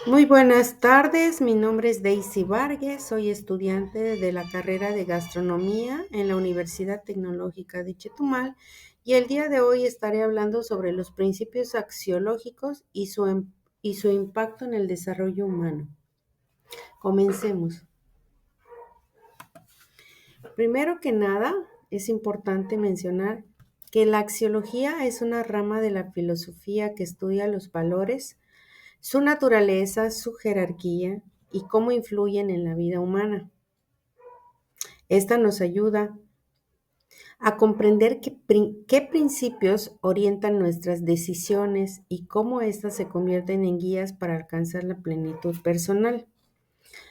Muy buenas tardes, mi nombre es Daisy Vargas, soy estudiante de la carrera de gastronomía en la Universidad Tecnológica de Chetumal y el día de hoy estaré hablando sobre los principios axiológicos y su impacto en el desarrollo humano. Comencemos. Primero que nada, es importante mencionar que la axiología es una rama de la filosofía que estudia los valores, su naturaleza, su jerarquía y cómo influyen en la vida humana. Esta nos ayuda a comprender qué principios orientan nuestras decisiones y cómo éstas se convierten en guías para alcanzar la plenitud personal.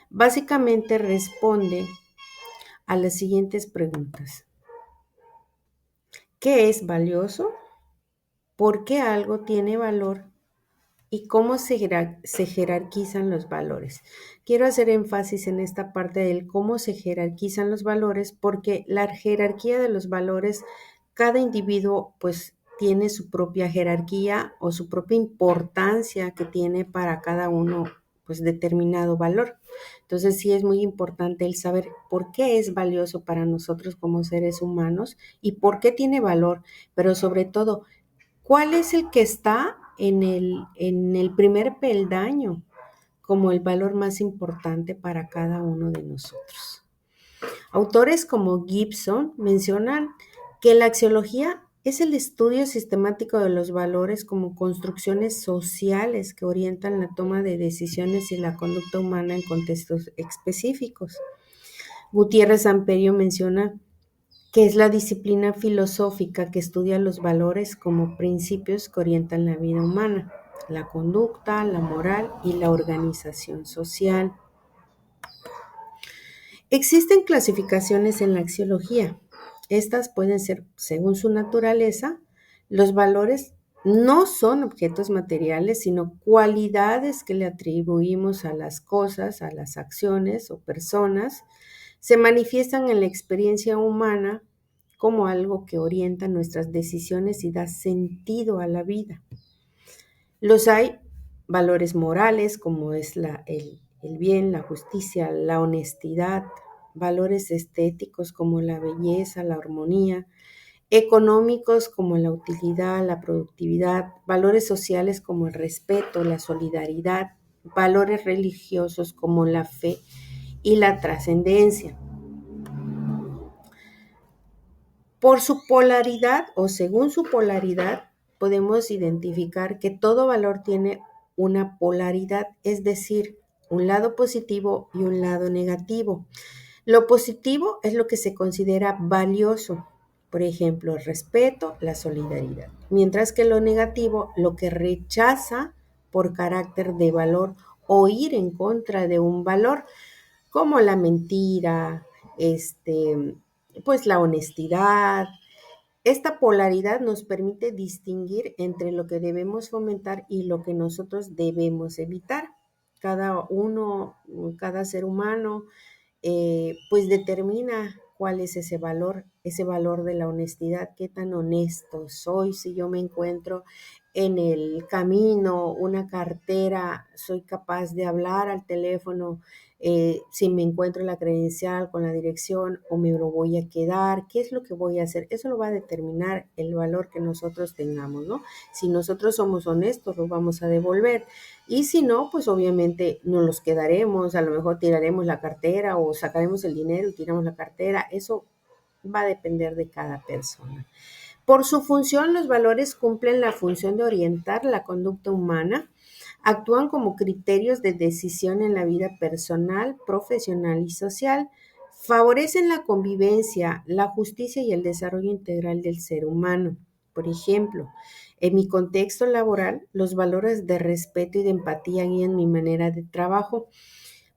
Básicamente responde a las siguientes preguntas. ¿Qué es valioso? ¿Por qué algo tiene valor? ¿Y cómo se jerarquizan los valores? Quiero hacer énfasis en esta parte del cómo se jerarquizan los valores, porque la jerarquía de los valores, cada individuo pues tiene su propia jerarquía o su propia importancia que tiene para cada uno pues determinado valor. Entonces sí es muy importante el saber por qué es valioso para nosotros como seres humanos y por qué tiene valor, pero sobre todo, ¿cuál es el que está en el primer peldaño como el valor más importante para cada uno de nosotros? Autores como Gibson mencionan que la axiología es el estudio sistemático de los valores como construcciones sociales que orientan la toma de decisiones y la conducta humana en contextos específicos. Gutiérrez Amperio menciona que es la disciplina filosófica que estudia los valores como principios que orientan la vida humana, la conducta, la moral y la organización social. Existen clasificaciones en la axiología. Estas pueden ser, según su naturaleza, los valores no son objetos materiales, sino cualidades que le atribuimos a las cosas, a las acciones o personas, se manifiestan en la experiencia humana como algo que orienta nuestras decisiones y da sentido a la vida. Los hay valores morales, como es el bien, la justicia, la honestidad, valores estéticos como la belleza, la armonía, económicos como la utilidad, la productividad, valores sociales como el respeto, la solidaridad, valores religiosos como la fe y la trascendencia. Por su polaridad o según su polaridad, podemos identificar que todo valor tiene una polaridad, es decir, un lado positivo y un lado negativo. Lo positivo es lo que se considera valioso, por ejemplo, el respeto, la solidaridad, mientras que lo negativo, lo que rechaza por carácter de valor o ir en contra de un valor, como la mentira, pues la honestidad. Esta polaridad nos permite distinguir entre lo que debemos fomentar y lo que nosotros debemos evitar. Cada uno, cada ser humano, pues determina cuál es ese valor de la honestidad, qué tan honesto soy. Si yo me encuentro en el camino una cartera, soy capaz de hablar al teléfono, si me encuentro la credencial con la dirección o me lo voy a quedar, qué es lo que voy a hacer. Eso lo va a determinar el valor que nosotros tengamos, ¿no? Si nosotros somos honestos, lo vamos a devolver. Y si no, pues obviamente nos los quedaremos, a lo mejor tiraremos la cartera o sacaremos el dinero y tiramos la cartera. Eso va a depender de cada persona. Por su función, los valores cumplen la función de orientar la conducta humana, actúan como criterios de decisión en la vida personal, profesional y social, favorecen la convivencia, la justicia y el desarrollo integral del ser humano. Por ejemplo, en mi contexto laboral, los valores de respeto y de empatía guían mi manera de trabajo.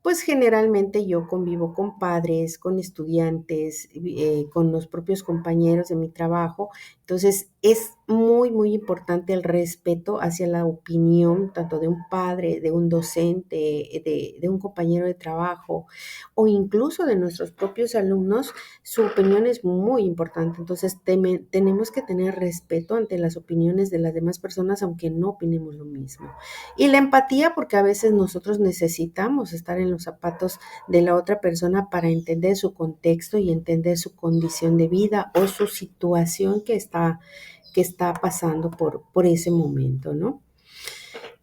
Pues generalmente yo convivo con padres, con estudiantes, con los propios compañeros de mi trabajo. Entonces es muy, muy importante el respeto hacia la opinión tanto de un padre, de un docente, de un compañero de trabajo o incluso de nuestros propios alumnos. Su opinión es muy importante. Entonces, tenemos que tener respeto ante las opiniones de las demás personas, aunque no opinemos lo mismo. Y la empatía, porque a veces nosotros necesitamos estar en los zapatos de la otra persona para entender su contexto y entender su condición de vida o su situación que está pasando por ese momento, ¿no?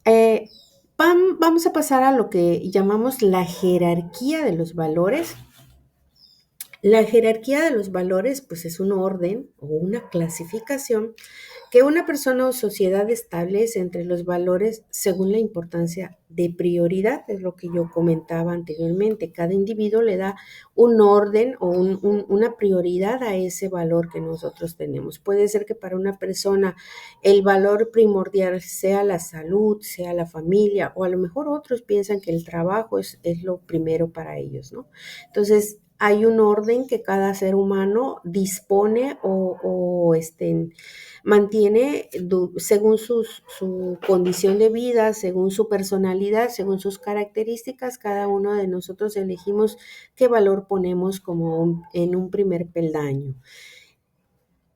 Eh, vamos a pasar a lo que llamamos la jerarquía de los valores. La jerarquía de los valores, pues es un orden o una clasificación que una persona o sociedad establece entre los valores según la importancia de prioridad, es lo que yo comentaba anteriormente. Cada individuo le da un orden o una prioridad a ese valor que nosotros tenemos. Puede ser que para una persona el valor primordial sea la salud, sea la familia, o a lo mejor otros piensan que el trabajo es lo primero para ellos, ¿no? Entonces, hay un orden que cada ser humano dispone o mantiene según su condición de vida, según su personalidad, según sus características. Cada uno de nosotros elegimos qué valor ponemos como en un primer peldaño.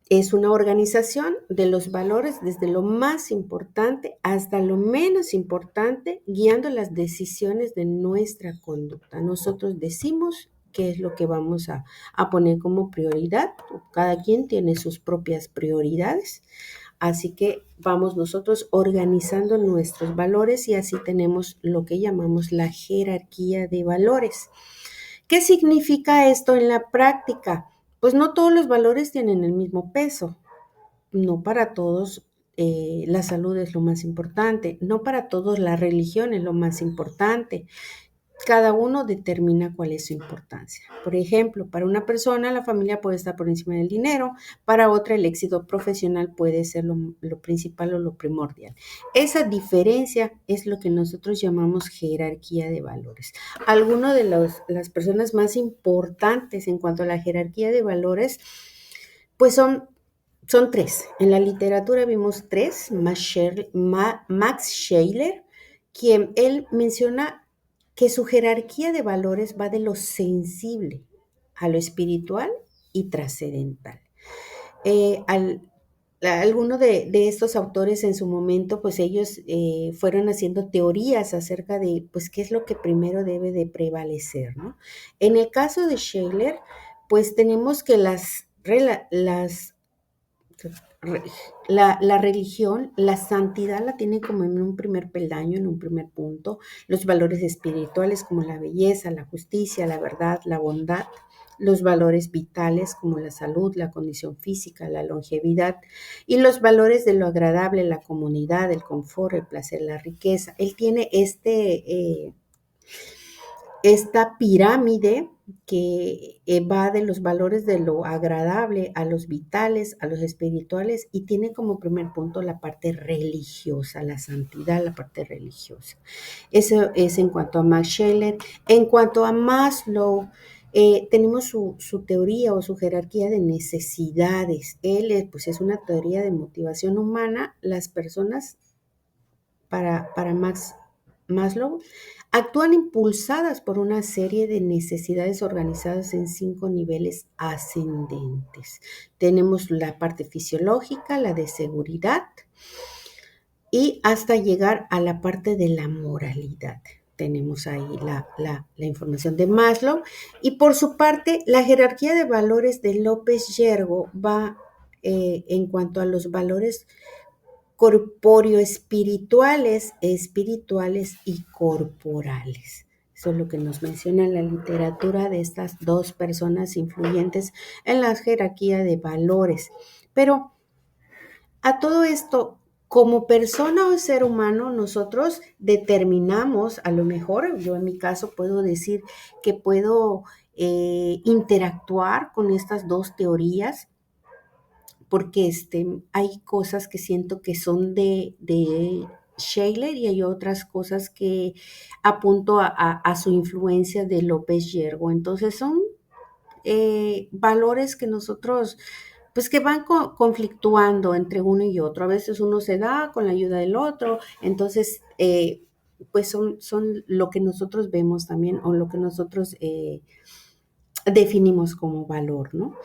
Es una organización de los valores desde lo más importante hasta lo menos importante, guiando las decisiones de nuestra conducta. Nosotros decimos qué es lo que vamos a poner como prioridad. Cada quien tiene sus propias prioridades. Así que vamos nosotros organizando nuestros valores y así tenemos lo que llamamos la jerarquía de valores. ¿Qué significa esto en la práctica? Pues no todos los valores tienen el mismo peso. No para todos la salud es lo más importante. No para todos la religión es lo más importante. Cada uno determina cuál es su importancia. Por ejemplo, para una persona la familia puede estar por encima del dinero, para otra el éxito profesional puede ser lo principal o lo primordial. Esa diferencia es lo que nosotros llamamos jerarquía de valores. Algunas de las personas más importantes en cuanto a la jerarquía de valores, pues son tres. En la literatura vimos tres. Max Scheler, quien él menciona que su jerarquía de valores va de lo sensible a lo espiritual y trascendental. Eh, al, Algunos de estos autores en su momento, pues ellos fueron haciendo teorías acerca de, pues, qué es lo que primero debe de prevalecer, ¿no? En el caso de Scheler, pues tenemos que la religión, la santidad la tiene como en un primer peldaño, en un primer punto, los valores espirituales como la belleza, la justicia, la verdad, la bondad, los valores vitales como la salud, la condición física, la longevidad y los valores de lo agradable, la comunidad, el confort, el placer, la riqueza. Él tiene esta pirámide que va de los valores de lo agradable a los vitales, a los espirituales y tiene como primer punto la parte religiosa, la santidad, la parte religiosa. Eso es en cuanto a Max Scheler. En cuanto a Maslow, tenemos su teoría o su jerarquía de necesidades. Él pues es una teoría de motivación humana. Las personas para Maslow actúan impulsadas por una serie de necesidades organizadas en 5 niveles ascendentes. Tenemos la parte fisiológica, la de seguridad y hasta llegar a la parte de la moralidad. Tenemos ahí la información de Maslow y por su parte la jerarquía de valores de López Yergo va en cuanto a los valores corpóreo espirituales, espirituales y corporales. Eso es lo que nos menciona la literatura de estas dos personas influyentes en la jerarquía de valores. Pero a todo esto, como persona o ser humano, nosotros determinamos, a lo mejor, yo en mi caso puedo decir que puedo interactuar con estas dos teorías porque hay cosas que siento que son de Scheler y hay otras cosas que apunto a su influencia de López Yergo. Entonces son valores que nosotros pues que van conflictuando entre uno y otro. A veces uno se da con la ayuda del otro, entonces, pues son lo que nosotros vemos también o lo que nosotros definimos como valor, ¿no?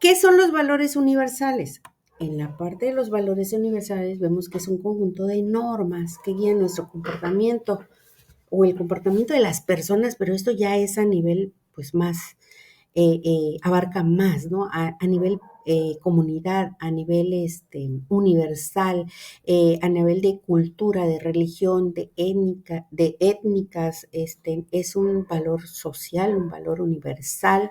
¿Qué son los valores universales? En la parte de los valores universales vemos que es un conjunto de normas que guían nuestro comportamiento o el comportamiento de las personas, pero esto ya es a nivel pues más abarca más, ¿no? A nivel comunidad, a nivel universal, a nivel de cultura, de religión, de étnicas, es un valor social, un valor universal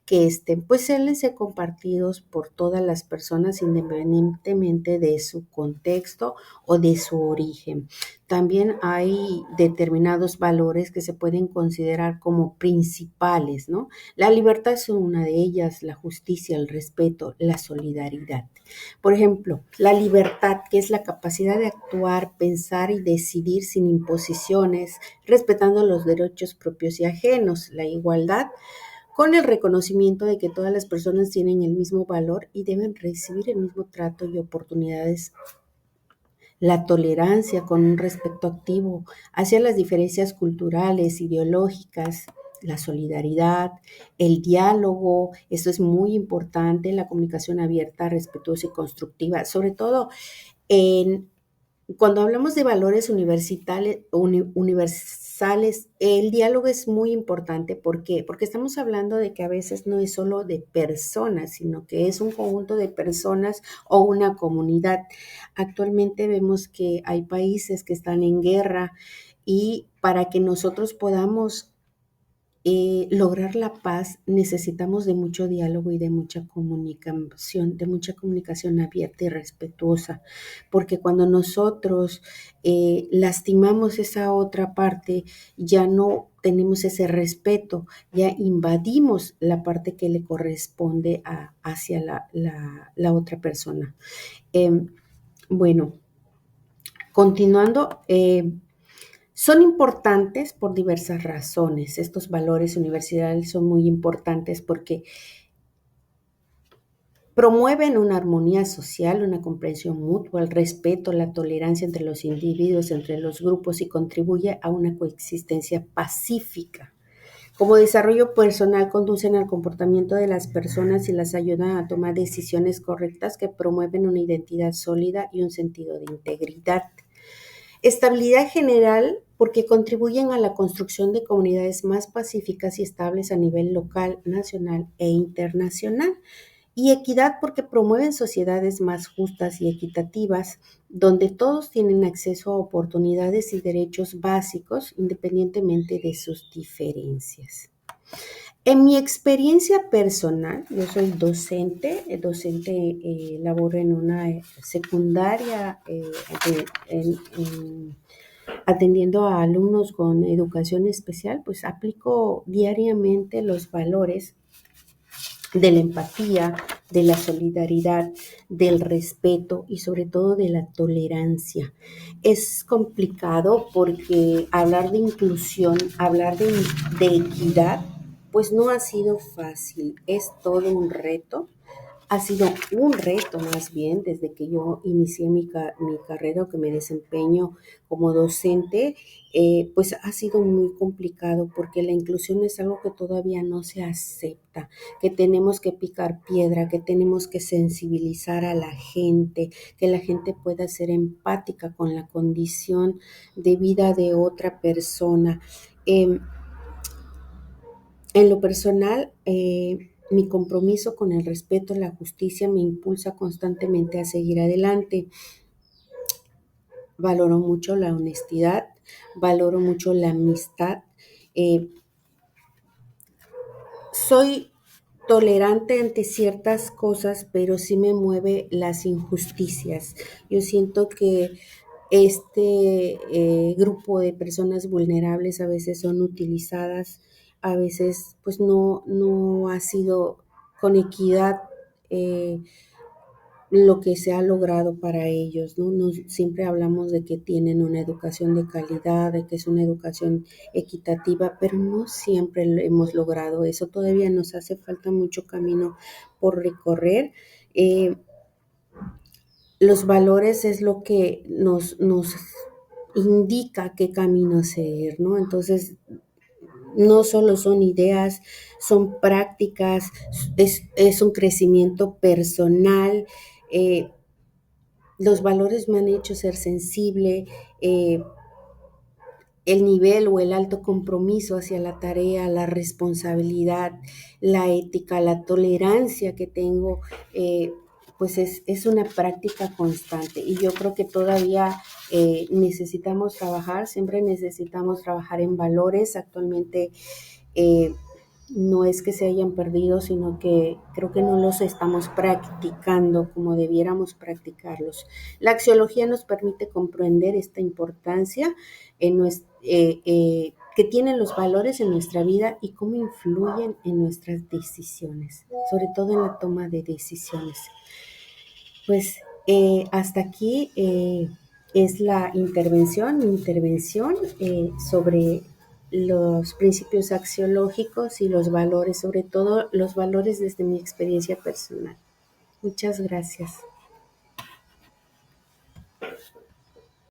que pues suelen ser compartidos por todas las personas independientemente de su contexto o de su origen. También hay determinados valores que se pueden considerar como principales, ¿no? La libertad es una de ellas, la justicia, el respeto, la solidaridad. Por ejemplo, la libertad, que es la capacidad de actuar, pensar y decidir sin imposiciones, respetando los derechos propios y ajenos. La igualdad, con el reconocimiento de que todas las personas tienen el mismo valor y deben recibir el mismo trato y oportunidades. La tolerancia con un respeto activo hacia las diferencias culturales, ideológicas, la solidaridad, el diálogo, esto es muy importante, la comunicación abierta, respetuosa y constructiva, sobre todo en cuando hablamos de valores universales, el diálogo es muy importante. ¿Por qué? Porque estamos hablando de que a veces no es solo de personas, sino que es un conjunto de personas o una comunidad. Actualmente vemos que hay países que están en guerra y para que nosotros podamos lograr la paz necesitamos de mucho diálogo y de mucha comunicación abierta y respetuosa, porque cuando nosotros lastimamos esa otra parte, ya no tenemos ese respeto, ya invadimos la parte que le corresponde hacia la otra persona. Em, bueno, continuando, son importantes por diversas razones. Estos valores universales son muy importantes porque promueven una armonía social, una comprensión mutua, el respeto, la tolerancia entre los individuos, entre los grupos y contribuye a una coexistencia pacífica. Como desarrollo personal conducen al comportamiento de las personas y las ayudan a tomar decisiones correctas que promueven una identidad sólida y un sentido de integridad. Estabilidad general porque contribuyen a la construcción de comunidades más pacíficas y estables a nivel local, nacional e internacional. Y equidad porque promueven sociedades más justas y equitativas, donde todos tienen acceso a oportunidades y derechos básicos independientemente de sus diferencias. En mi experiencia personal, yo soy laboro en una secundaria atendiendo a alumnos con educación especial, pues aplico diariamente los valores de la empatía, de la solidaridad, del respeto y sobre todo de la tolerancia. Es complicado porque hablar de inclusión, hablar de equidad, pues no ha sido fácil, es todo un reto. Ha sido un reto más bien desde que yo inicié mi carrera o que me desempeño como docente, pues ha sido muy complicado porque la inclusión es algo que todavía no se acepta, que tenemos que picar piedra, que tenemos que sensibilizar a la gente, que la gente pueda ser empática con la condición de vida de otra persona. En lo personal, mi compromiso con el respeto, la justicia me impulsa constantemente a seguir adelante. Valoro mucho la honestidad, valoro mucho la amistad. Eh, Soy tolerante ante ciertas cosas, pero sí me mueve las injusticias. Yo siento que grupo de personas vulnerables a veces son utilizadas, a veces pues no ha sido con equidad lo que se ha logrado para ellos, ¿no? Siempre hablamos de que tienen una educación de calidad, de que es una educación equitativa, pero no siempre hemos logrado eso. Todavía nos hace falta mucho camino por recorrer. Eh, los valores es lo que nos indica qué camino seguir, ¿no? Entonces, no solo son ideas, son prácticas, es un crecimiento personal. eh, los valores me han hecho ser sensible, eh, el nivel o el alto compromiso hacia la tarea, la responsabilidad, la ética, la tolerancia que tengo, pues es una práctica constante. Y yo creo que todavía necesitamos trabajar, siempre necesitamos trabajar en valores. Actualmente eh, no es que se hayan perdido, sino que creo que no los estamos practicando como debiéramos practicarlos. La axiología nos permite comprender esta importancia que tienen los valores en nuestra vida y cómo influyen en nuestras decisiones, sobre todo en la toma de decisiones. Pues hasta aquí es mi intervención sobre los principios axiológicos y los valores, sobre todo los valores desde mi experiencia personal. Muchas gracias.